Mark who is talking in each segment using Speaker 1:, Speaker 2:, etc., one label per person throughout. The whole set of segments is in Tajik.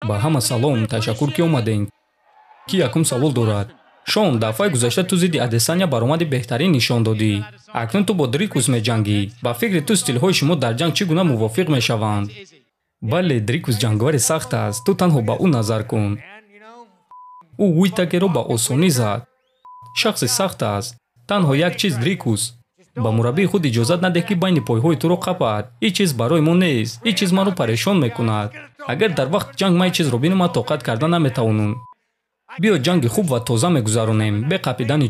Speaker 1: ба ҳама салом, ташаккур ки омадем. Ки якум савол дорад. Шон, дафъаи гузашта ту зидди Адесanya баромади беҳтарин нишон додӣ. Акнун ту бо Дрикус меҷангӣ. Ба фикри ту стилҳои шумо дар ҷанг чӣ гуна мувофиқ мешаванд? Бале, Дрикус ҷангавари сахт аст. Ту танҳо ба ӯ назар кун. ӯ Уитакерро ба осонӣ зад. Шахси сахт аст. Танҳо як чиз, Дрикус. ба мураббии худ иҷозат надеҳ ки байни пойҳои туро қапад. Ин чиз барои мо нест. Ин чиз маро парешон мекунад. Агар дар вақти ҷанг ман ин чизро бинам, ман тоқат карда наметавонам. биё ҷанги хуб ва тоза мегузаронем бе қапидани.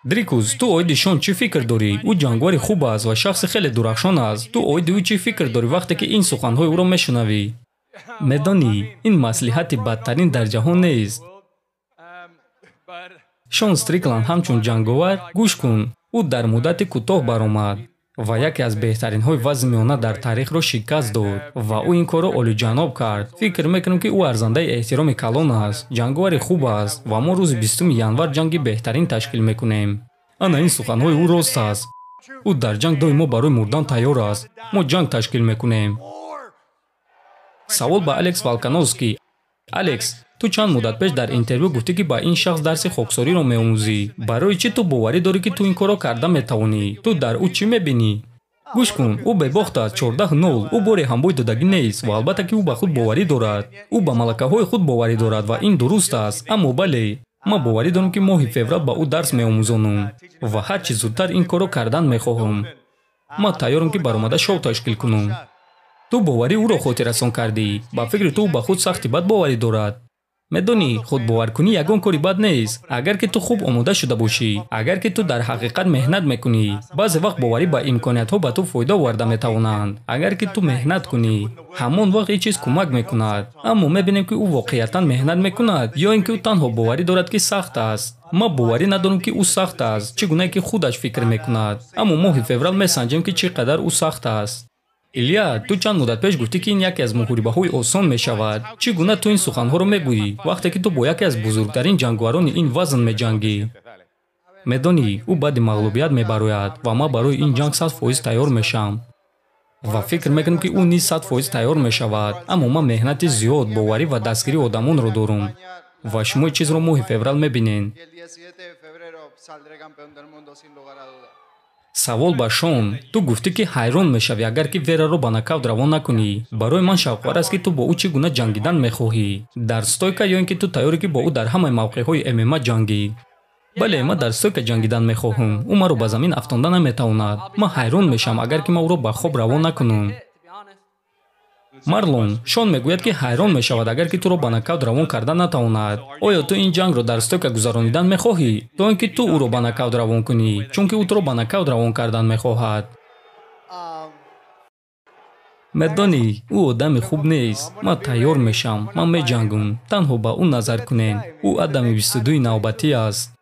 Speaker 1: Дрикус, ту оиди Шон чӣ фикр дорӣ? Ӯ ҷангвари хуб аст ва шахси хеле дурахшон аст. Ту оиди ӯ чӣ фикр дорӣ вақте ки ин суханҳои ӯро мешунавӣ? Медонӣ, ин маслиҳати бадтарин дар ҷаҳон нест. Шон Стрикланд ҳамчун ҷанговар, гӯш кун, ӯ дар муддати кӯтоҳ баромад ва яке аз беҳтаринҳои вазни миёна дар таърихро шикаст дод ва ӯ ин корро олиҷаноб кард. Фикр мекунам, ки ӯ арзандаи эҳтироми калон аст. Ҷанговари хуб аст ва мо рӯзи 20 январ ҷанги беҳтарин ташкил мекунем. Ана ин суханҳои ӯ рост аст. ӯ дар ҷанг доимо барои мурдан тайёр аст. Мо ҷанг ташкил мекунем. Савол ба Алекс Волконовский. Алекс, ту чанд муддат пеш дар интервю гуфтӣ, ки ба ин шахс дарси хоксориро меомӯзӣ. Барои чӣ ту боварӣ дорӣ, ки ту ин корро карда метавонӣ? Ту дар ӯ чӣ мебинӣ? гӯш кун, ӯ бебохт аст, 14-0. ӯ бори ҳамбои додагӣ нест ва албатта ки ӯ ба худ боварӣ дорад. ӯ ба малакаҳои худ боварӣ дорад ва ин дуруст аст. Аммо бале, ман боварӣ дорам, ки моҳи феврал ба ӯ дарс меомӯзонам ва ҳар чӣ зудтар ин корро кардан мехоҳам. Ман тайёрам, ки баромада шоу ташкил кунам. ту боварӣ ӯро хотиррасон кардӣ. Ба фикри ту ба худ сахти бад боварӣ дорад. медонӣ, худбоваркунӣ ягон кори бад нест. Агар ки ту хуб омода шуда бошӣ, агар ки ту дар ҳақиқат меҳнат мекунӣ, баъзе вақт боварӣ ба имкониятҳо ба ту фоида оварда метавонанд. Агар ки ту меҳнат кунӣ, ҳамон вақт ин чиз кӯмак мекунад. Аммо мебинем, ки ӯ воқеатан меҳнат мекунад ё ин ки ӯ танҳо боварӣ дорад, ки сахт аст. ман боварӣ надорам, ки ӯ сахт аст, чӣ гуна ки худаш фикр мекунад. Аммо моҳи феврал месанҷем, ки чӣ қадар ӯ сахт аст. Илия, ту чанд муддат пеш гуфтӣ, ки ин яке аз муҳорибаҳои осон мешавад. Чӣ гуна ту ин суханҳоро мегӯӣ, вақте ки ту бо яке аз бузургтарин ҷангварони ин вазн меҷангӣ? медонӣ, ӯ баъди мағлубият мебарояд ва ман барои ин ҷанг 100% тайёр мешавам. ва фикр мекунам, ки ӯ низ 100% тайёр мешавад. Аммо ман меҳнати зиёд, боварӣ ва дастгирии одамонро дорам. ва шумо ин чизро моҳи феврал мебинед. савол ба Шон. Ту гуфтӣ, ки ҳайрон мешавӣ, агар ки Вераро ба нокаут равон накунӣ. Барои ман шавқовар аст, ки ту бо ӯ чӣ гуна ҷангидан мехоҳӣ. Дар стойка ё ин ки ту тайёрӣ, ки бо ӯ дар ҳамаи мавқеъҳои ММА ҷангӣ? бале, ман дар стойка ҷангидан мехоҳам. ӯ маро ба замин афтонда наметавонад. ман ҳайрон мешавам, агар ки ман ӯро ба хоб равон накунам. Марлон, Шон мегӯяд, ки ҳайрон мешавад, агар ки туро ба нокаут равон карда натавонад. Оё ту ин ҷангро дар стойка гузаронидан мехоҳӣ, то ин ки ту ӯро ба нокаут равон кунӣ, чунки ӯ туро ба нокаут равон кардан мехоҳад? медонӣ, ӯ одами хуб нест. ман тайёр мешавам, ман меҷангам. танҳо ба ӯ назар кунед. ӯ адами 22 навбатӣ аст.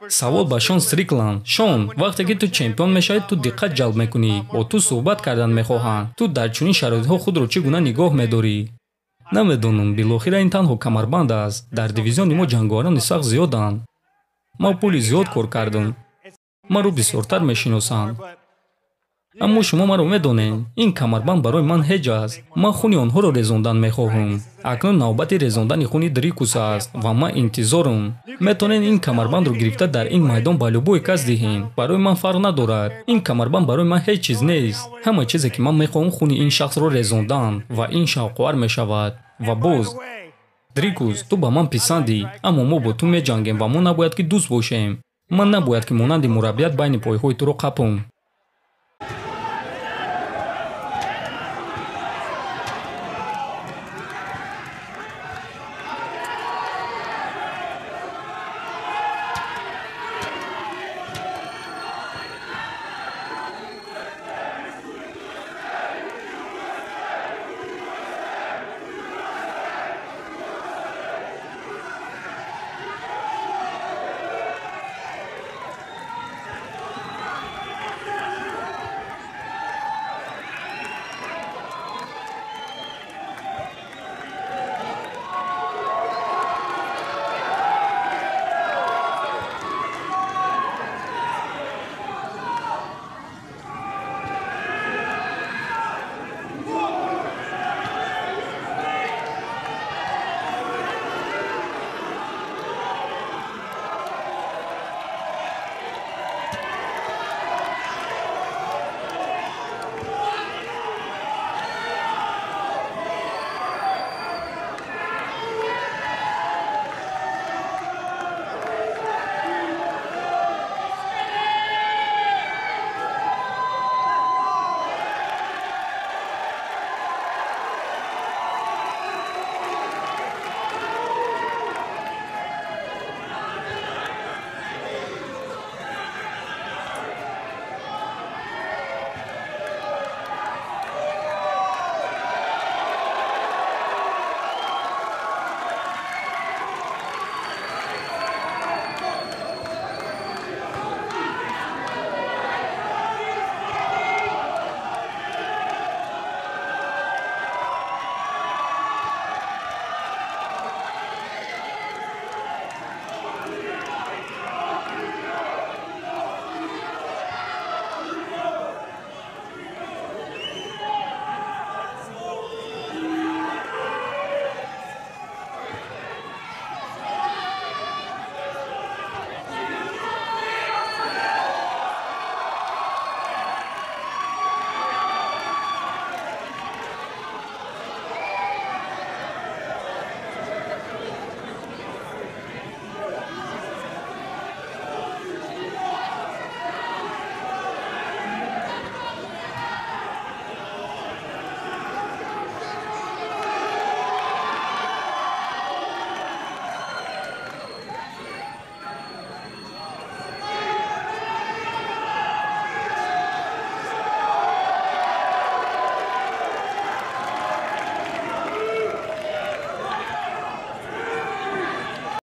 Speaker 1: савол ба Шон Стрикланд. Шон, вақте ки ту чемпион мешавӣ, ту диққат ҷалб мекунӣ. бо ту суҳбат кардан мехоҳанд. Ту дар чунин шароитҳо худро чӣ гуна нигоҳ медорӣ? намедонам, билохира ин танҳо камарбанд аст. дар дивизиони мо ҷанговарони сахт зиёданд. ман пули зиёд кор кардам. маро бисёртар мешиносанд. аммо шумо маро медонед, ин камарбанд барои ман ҳеҷ аст. ман хуни онҳоро резондан мехоҳам. акнун навбати резондани хуни Дрикус аст ва ман интизорам. метавонед ин камарбандро гирифта дар ин майдон ба любой кас диҳед. барои ман фарқ надорад. ин камарбанд барои ман ҳеҷ чиз нест. ҳама чизе ки ман мехоҳам хуни ин шахсро резондан ва ин шавқовар мешавад. ва боз Дрикус, ту ба ман писандӣ, аммо мо бо ту меҷангем ва мо набояд ки дӯст бошем. ман набояд ки монанди мураббият байни пойҳои туро қапам.